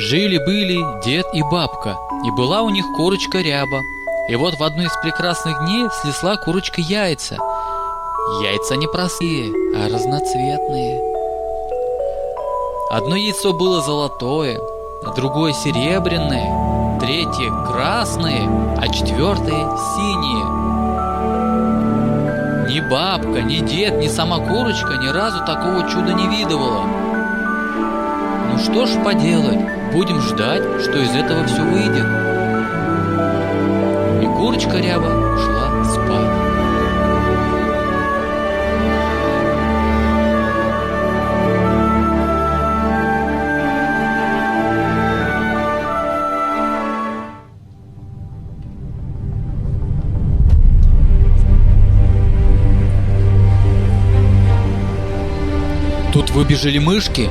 Жили-были дед и бабка, и была у них курочка Ряба. И вот в одну из прекрасных дней снесла курочка яйца. Яйца не простые, а разноцветные. Одно яйцо было золотое, другое серебряное, третье красное, а четвертое синее. Ни бабка, ни дед, ни сама курочка ни разу такого чуда не видывала. Ну что ж поделать, будем ждать, что из этого все выйдет. И курочка Ряба ушла спать. Тут выбежали мышки,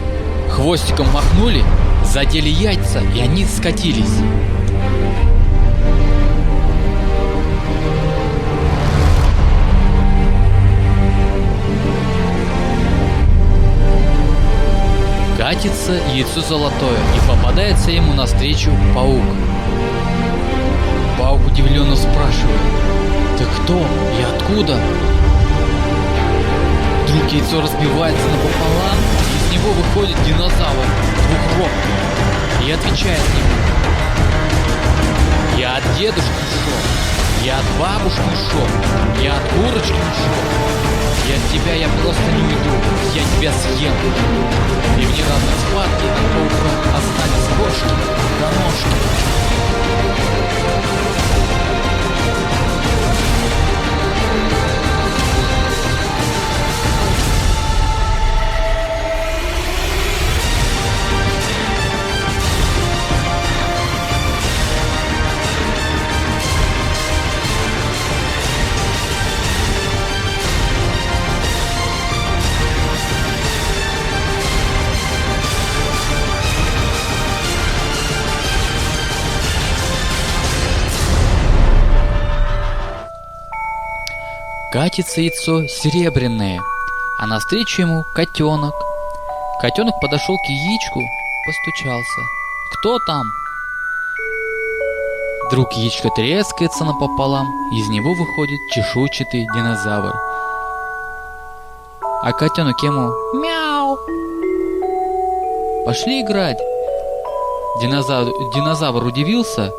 хвостиком махнули, задели яйца, и они скатились. Катится яйцо золотое, и попадается ему навстречу паук. Паук удивленно спрашивает: «Ты кто и откуда?» Вдруг яйцо разбивается напополам, и из него выходит динозавр двухлапый и отвечает ему: «Я от дедушки ушел, я от бабушки ушел, я от курочки ушел, и от тебя я просто не уйду, я тебя съем». И в неравной схватке от паука остались кошки да ножки. Катится яйцо серебряное, а навстречу ему котенок. Котенок подошел к яичку, постучался. «Кто там?» Вдруг яичко трескается напополам, из него выходит чешуйчатый динозавр. А котенок ему: «Мяу!» «Пошли играть!» Динозавр удивился,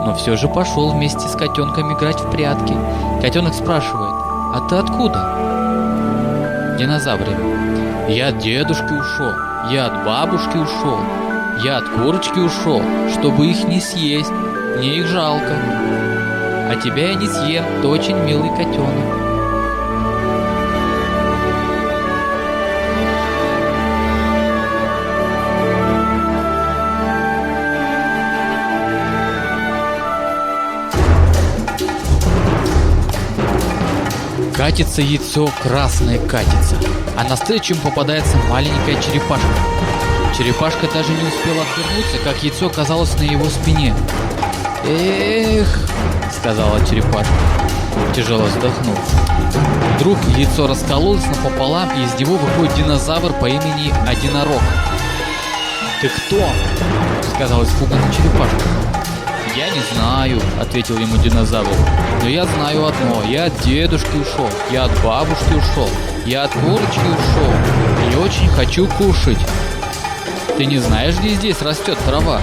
но все же пошел вместе с котенком играть в прятки. Котенок спрашивает: «А ты откуда?» Динозавр ему: «Я от дедушки ушел, я от бабушки ушел, я от курочки ушел, чтобы их не съесть, мне их жалко. А тебя я не съем, ты очень милый котенок». Катится яйцо красное, катится, а навстречу им попадается маленькая черепашка. Черепашка даже не успела отвернуться, как яйцо оказалось на его спине. «Эх!» — сказала черепашка, тяжело вздохнув. Вдруг яйцо раскололось напополам, и из него выходит динозавр по имени Одинорог. «Ты кто?» — сказала испуганная черепашка. «Я не знаю», — ответил ему динозавр, — «но я знаю одно: я от дедушки ушел, я от бабушки ушел, я от курочки ушел, и очень хочу кушать. Ты не знаешь, где здесь растет трава?»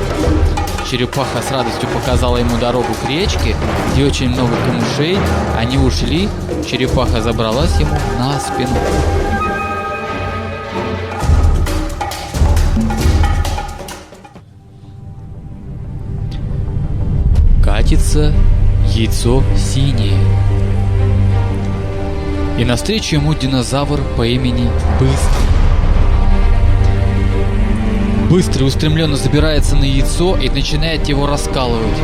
Черепаха с радостью показала ему дорогу к речке, где очень много камышей. Они ушли, черепаха забралась ему на спину. Катится яйцо синее, и навстречу ему динозавр по имени Быстрый. Быстрый устремленно забирается на яйцо и начинает его раскалывать.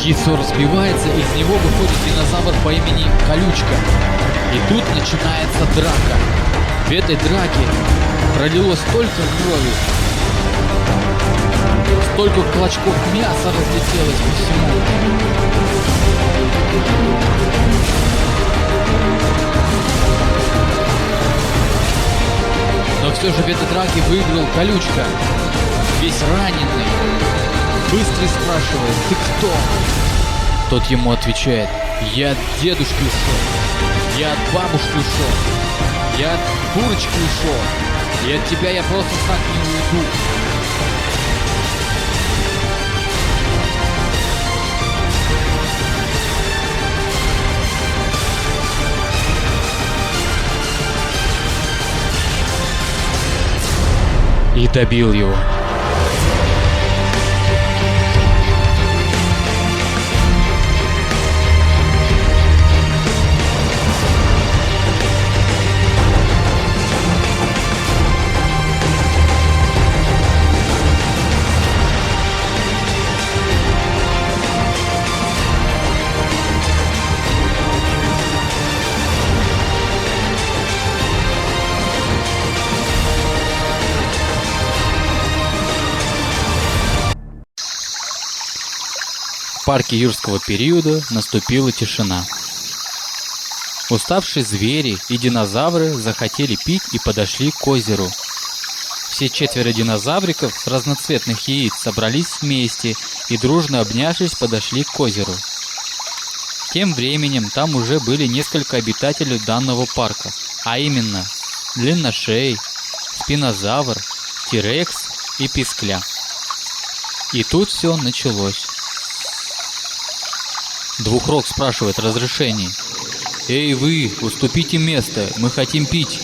Яйцо разбивается, из него выходит динозавр по имени Колючка. И тут начинается драка. В этой драке пролилось столько крови, столько клочков мяса разлетелось по всему. Но все же в этой драке выиграл Колючка, весь раненый. Быстрый спрашивает: «Ты кто?» Тот ему отвечает: «Я от дедушки ушел, я от бабушки ушел, я от курочки ушел, и от тебя я просто так не уйду». И добил его. В парке юрского периода наступила тишина. Уставшие звери и динозавры захотели пить и подошли к озеру. Все 4 динозавриков с разноцветных яиц собрались вместе и, дружно обнявшись, подошли к озеру. Тем временем там уже были несколько обитателей данного парка, а именно длинношей, спинозавр, тирекс и пискля. И тут все началось. Двухрог спрашивает разрешение. «Эй вы, уступите место, мы хотим пить».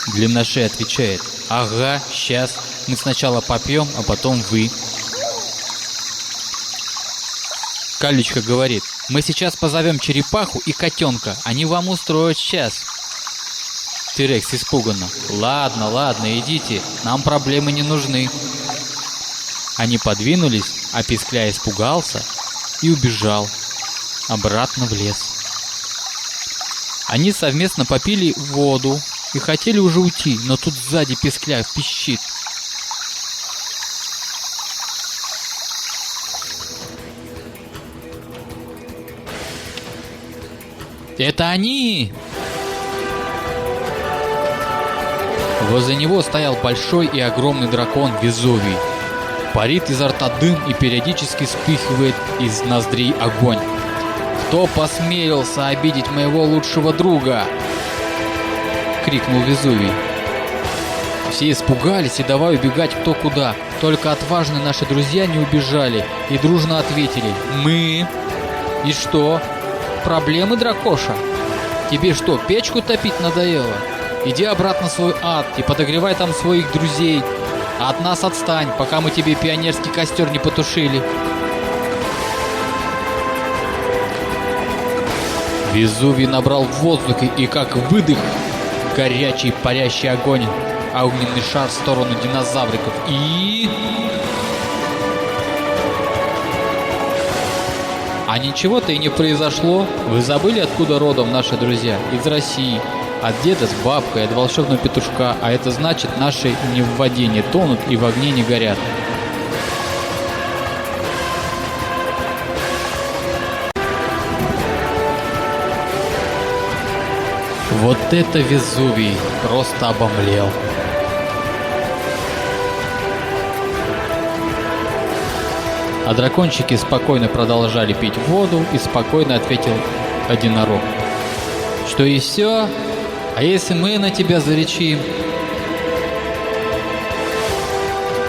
Длинношей отвечает: «Ага, сейчас, мы сначала попьем, а потом вы». Колючка говорит: «Мы сейчас позовем черепаху и котенка, они вам устроят сейчас». Тирекс испуганно: «Ладно, ладно, идите, нам проблемы не нужны». Они подвинулись, а пискля испугался и убежал обратно в лес. Они совместно попили воду и хотели уже уйти, но тут сзади пискля пищит: «Это они!» Возле него стоял большой и огромный дракон Везувий. Парит изо рта дым и периодически вспыхивает из ноздрей огонь. «Кто посмелился обидеть моего лучшего друга?» — крикнул Везувий. Все испугались и давай убегать кто куда. Только отважные наши друзья не убежали и дружно ответили: «Мы». «И что? Проблемы, дракоша? Тебе что, печку топить надоело? Иди обратно в свой ад и подогревай там своих друзей. А от нас отстань, пока мы тебе пионерский костер не потушили». Везувий набрал в воздухе и как выдох горячий парящий огонь, огненный шар в сторону динозавриков и... А ничего-то и не произошло. Вы забыли, откуда родом наши друзья? Из России. От деда с бабкой, от волшебного петушка. А это значит, наши не в воде не тонут и в огне не горят. Вот это Везувий просто обомлел. А дракончики спокойно продолжали пить воду, и спокойно ответил одинорог: «Что и все? А если мы на тебя зарычим?»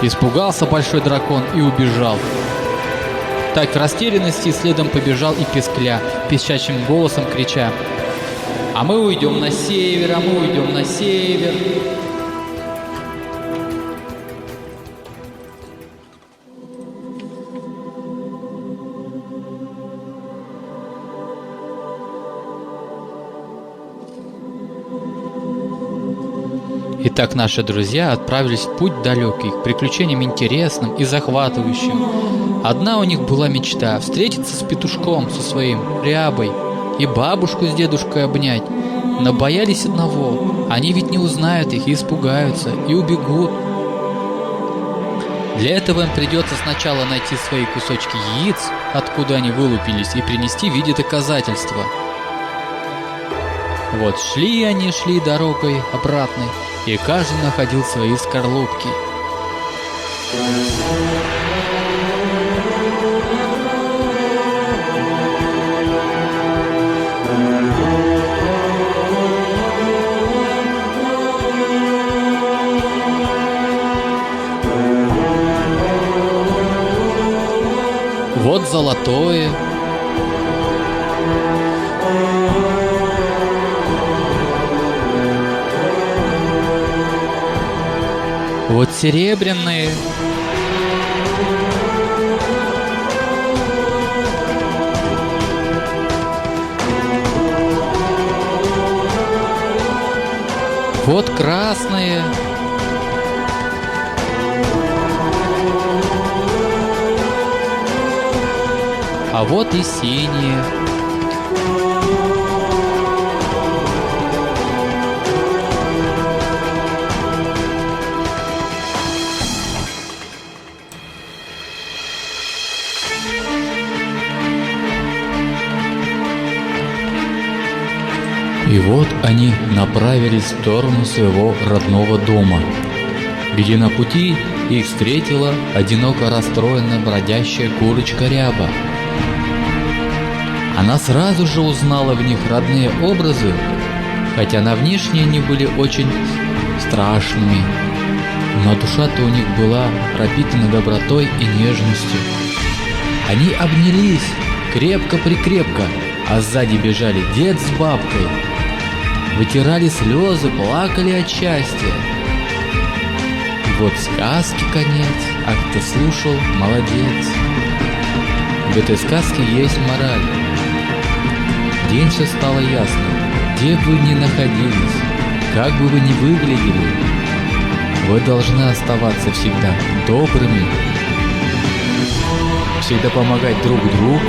Испугался большой дракон и убежал. Так в растерянности следом побежал и пискля, пищащим голосом крича: «А мы уйдем на север, а мы уйдем на север!» Итак, наши друзья отправились в путь далекий, к приключениям интересным и захватывающим. Одна у них была мечта — встретиться с петушком со своим, Рябой, и бабушку с дедушкой обнять. но боялись одного. Они ведь не узнают их и испугаются, и убегут. Для этого им придется сначала найти свои кусочки яиц, откуда они вылупились, и принести в виде доказательства. Вот шли они дорогой обратной, и каждый находил свои скорлупки. Вот золотое. Вот серебряные. Вот красные. А вот и синие. И вот они направились в сторону своего родного дома, где на пути их встретила одиноко расстроенная бродящая курочка Ряба. Она сразу же узнала в них родные образы, хотя на внешне они были очень страшными, но душа-то у них была пропитана добротой и нежностью. Они обнялись крепко-прикрепко, а сзади бежали дед с бабкой, вытирали слезы, плакали от счастья. Вот сказки конец, а кто слушал, молодец. В этой сказке есть мораль. День все стало ясно, где бы вы ни находились, как бы вы ни выглядели, вы должны оставаться всегда добрыми, всегда помогать друг другу,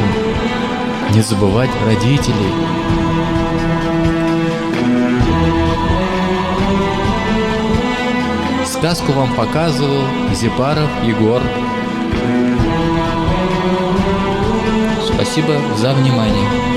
не забывать родителей. Сказку вам показывал Зипаров Егор. Спасибо за внимание.